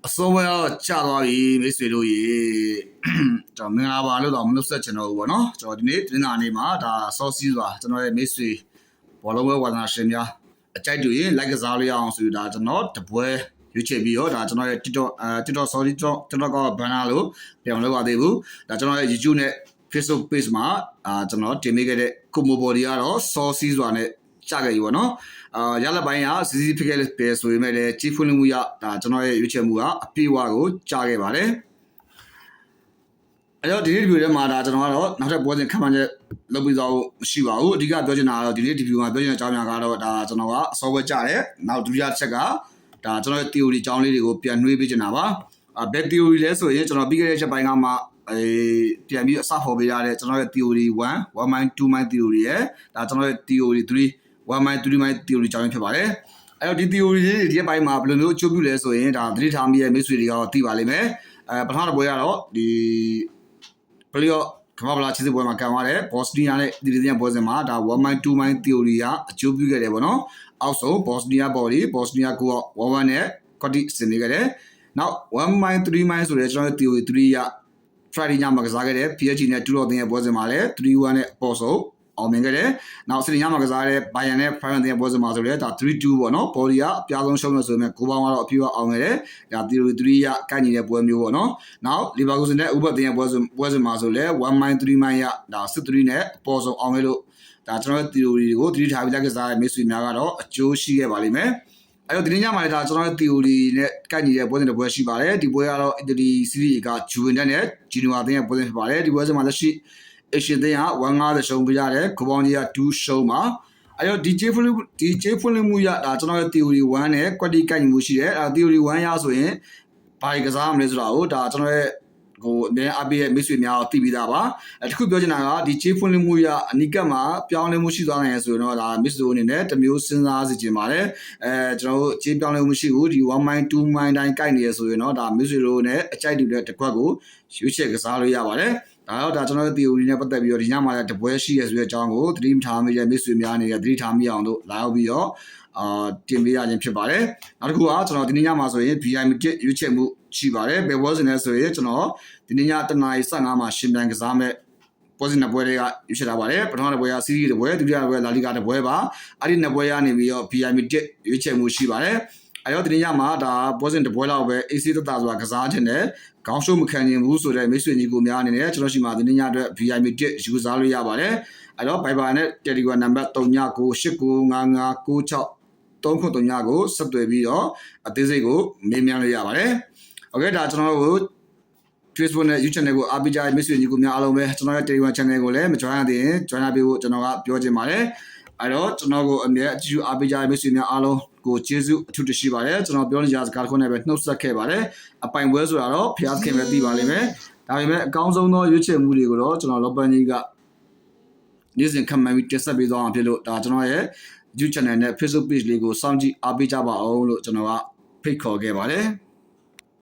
အစောပဲကြာသွားပြီမိတ်ဆွေတို့ရေကျွန်တော်မင်္ဂလာပါလို့တော့မနှုတ်ဆက်ချင်တော့ဘူးပေါ့နော်ကျွန်တော်ဒီနေ့တင်းနာနေ့မှာဒါဆော့စီးစွာကျွန်တော်ရဲ့မိတ်ဆွေဘောလုံးပွဲဝါသနာရှင်များအကြိုက်တူရင် like ကစားလို့ရအောင်ဆိုဒါကျွန်တော်တပွဲရွေးချယ်ပြီးတော့ဒါကျွန်တော်ရဲ့ TikTok sorry TikTok က banner လို့ပြောင်းလုပ်ပါသေးဘူးဒါကျွန်တော်ရဲ့ YouTube နဲ့ Facebook page မှာကျွန်တော်တင်ပေးခဲ့တဲ့ကိုမိုဘော်ဒီကတော့ဆော့စီးစွာနဲ့ကြခဲ့ပြီပေါ့နော်ရလက်ပိုင်းကစီစီဖြစ်ခဲ့တယ်ဆိုရင်လည်းကြီးဖွင့်မှုရဒါကျွန်တော်ရဲ့ရွေးချယ်မှုကအပြေဝကိုကြားခဲ့ပါတယ်အဲ့တော့ဒီနေ့ဒီဗီဒီယိုထဲမှာဒါကျွန်တော်ကတော့နောက်ထပ်ပွဲစဉ်ခံမှန်းချက်လုပ်ပြီးတော့မရှိပါဘူးအဓိကပြောချင်တာကတော့ဒီနေ့ဒီဗီဒီယိုမှာပြောချင်တဲ့အကြောင်းအရာကတော့ဒါကျွန်တော်ကအစောပွဲကြားတယ်နောက်ဒုတိယချက်ကဒါကျွန်တော်ရဲ့ theory အကြောင်းလေးတွေကိုပြန်နှွေးပေးချင်တာပါဘယ် theory လဲဆိုရင်ကျွန်တော်ပြီးခဲ့တဲ့ချက်ပိုင်းကမှပြန်ပြီးအစဖော်ပေးရတဲ့ကျွန်တော်ရဲ့ theory 1 mind 2 mind theory ရဲ့ဒါကျွန်တော်ရဲ့ theory 3 1 mind 3 mind theory ကြောင်းဖြစ်ပါတယ်အဲ့တော့ဒီ theory လေးတွေဒီဘက်မှာဘယ်လိုမျိုးအကျိုးပြုလဲဆိုရင်ဒါသတိထားမိရဲ့မိတ်ဆွေတွေကတော့သိပါလိမ့်မယ်ပထမတစ်ပွဲကတော့ဒီဘလီယောကမ္ဘာ့ဗလာချစ်စစ်ပွဲမှာကန်သွားတယ်ဘော့စနီးယားနဲ့ဒီဒီယန်ပွဲစဉ်မှာဒါ1 mind 2 mind theory ကအကျိုးပြုခဲ့တယ်ပေါ့နော်အောက်ဆုံးဘော့စနီးယားဘော်ဒီဘော့စနီးယားကို1-1နဲ့ကွတ်တီဆင်နေခဲ့တယ်နောက်1 mind 3 mind ဆိုတဲ့ကျွန်တော်တို့ theory 3က Friday ညမှာကစားခဲ့တယ် PSG နဲ့2တော့တင်ရဲ့ပွဲစဉ်မှာလည်း3-1နဲ့အပေါ်ဆုံးအောင်မြင်ခဲ့တယ်။နောက်စနေညမှာကစားတဲ့ Bayern နဲ့ Bayern တင်ရဲ့ပွဲစဉ်မှာဆိုလည်းဒါ 3-2 ပေါ့နော်။ဘော်ဒီကအပြားဆုံးရှုံးလို့ဆိုပေမဲ့ဂိုးပေါင်းကတော့အပြည့်အအောင်ခဲ့တယ်။ဒါ theory 3ရကိုက်နေတဲ့ပွဲမျိုးပေါ့နော်။နောက် Leverkusen နဲ့ Uber တင်ရဲ့ပွဲစဉ်မှာဆိုလည်း1 mind 3 mind ရဒါ6-3နဲ့အပေါ်ဆုံးအောင်ခဲ့လို့ဒါကျွန်တော်တို့ theory တွေကိုသတိထားပြီးလက်ကစားတဲ့မိတ်ဆွေများကတော့အကျိုးရှိခဲ့ပါလိမ့်မယ်။အဲ့တော့ဒီနေ့ညမှာလည်းဒါကျွန်တော်တို့ theory နဲ့ကိုက်နေတဲ့ပွဲစဉ်တစ်ပွဲရှိပါတယ်ဒီပွဲကတော့ Italy Serie A က Juventus နဲ့ Genoa တင်ရဲ့ပွဲစဉ်ဖြစ်ပါတယ်ဒီပွဲစဉ်မှာလက်ရှိအရှင်တင်က150ရှုံးပြရတယ်ဂိုးပေါင်းကြီးက2ရှုံးပါအဲ့တော့ဒီကျေးဖွင့်လှစ်မှုရဒါကျွန်တော်ရဲ့ theory 1နဲ့ quality ကိုက်ညီမှုရှိတယ်အဲ့ theory 1ရဆိုရင်ဘာကြီးကစားမလဲဆိုတာကိုဒါကျွန်တော်ရဲ့ဟိုအများအပြည့်ရဲ့မိတ်ဆွေများတော့သိပြီးသားပါတခုပြောချင်တာကဒီကျေးဖွင့်လှစ်မှုရအနိကမှာပြောင်းလဲမှုရှိသွားနိုင်ရဆိုရင်တော့ဒါမိတ်ဆွေအနေနဲ့တမျိုးစဉ်းစားစီခြင်းပါတယ်ကျွန်တော်တို့ကျေးပြောင်းလဲမှုရှိဘူးဒီ1 mind 2 mind တိုင်းကိုက်နေရဆိုရင်တော့ဒါမိတ်ဆွေတို့နဲ့အကြိုက်တူတဲ့တစ်ခွက်ကိုရွေးချယ်ကစားလို့ရပါတယ်ဒါကျွန်တော်တို့ theory နဲ့ပတ်သက်ပြီးတော့ဒီညမှာလည်းတပွဲရှိရဆိုတဲ့အကြောင်းကိုသတိထားမိတဲ့မိတ်ဆွေများအနေနဲ့သတိထားမိအောင်တို့လာရောက်ပြီးတော့တင်ပေးရခြင်းဖြစ်ပါတယ်နောက်တစ်ခုကကျွန်တော်ဒီနေ့ညမှာဆိုရင် VIP ရွေးချယ်မှုရှိပါတယ်ဘယ်ပွဲစဉ်လဲဆိုရင်ကျွန်တော်ဒီနေ့ည7:15မှာရှင်ပြန်ကစားမဲ့ပွဲစဉ်နှစ်ပွဲတွေကရွေးချယ်ထားပါတယ်ပထမတစ်ပွဲက Serie A တစ်ပွဲဒုတိယတစ်ပွဲလာလီဂါတစ်ပွဲပါအဲ့ဒီနှစ်ပွဲကနေပြီးတော့ VIP ရွေးချယ်မှုရှိပါတယ်အဲ့တော့ဒီနေ့ညမှာဒါပွဲစဉ်တစ်ပွဲလောက်ပဲ AC တတဆိုတာကစားခြင်းနဲ့ခေါင်းရှုပ်မခံနိုင်ဘူးဆိုတဲ့မိတ်ဆွေညီကိုများအနေနဲ့ကျွန်တော်ရှိမှဒီနေ့ညအတွက် VIP ယူစားလို့ရပါတယ်အဲ့တော့ Viber နဲ့ Telegram နံပါတ်39989596 393ကိုဆက်သွယ်ပြီးတော့အသေးစိတ်ကိုမေးမြန်းလို့ရပါတယ်။ Okay ဒါကျွန်တော်တို့ Facebook နဲ့ YouTube channel ကိုအားပေးကြတဲ့မိတ်ဆွေညီကိုများအားလုံးပဲကျွန်တော်ရဲ့ Telegram channel ကိုလည်းမ join ရသေးရင် join ပေးဖို့ကျွန်တော်ကပြောချင်ပါတယ်။အဲ့တော့ကျွန်တော်ကိုအမြဲအကြည့်အားပေးကြတဲ့မိတ်ဆွေများအားလုံးကိုကျေးဇူးအထူးတင်ရှိပါတယ်ကျွန်တော်ပြောနေကြစကားတစ်ခုနဲ့ပဲနှုတ်ဆက်ခဲ့ပါတယ်အပိုင်ပွဲဆိုတာတော့ဖျားသခင်ပဲသိပါလိမ့်မယ်ဒါပေမဲ့အကောင်းဆုံးသောရွေးချယ်မှုတွေကိုတော့ကျွန်တော်လောပန်ကြီးကနေ့စဉ်ခံမှန်းပြီးတင်ဆက်ပေးသွားအောင်ဖြစ်လို့ဒါကျွန်တော်ရဲ့ YouTube channel နဲ့ Facebook page လေးကိုစောင့်ကြည့်အားပေးကြပါအောင်လို့ကျွန်တော်ကဖိတ်ခေါ်ခဲ့ပါတယ်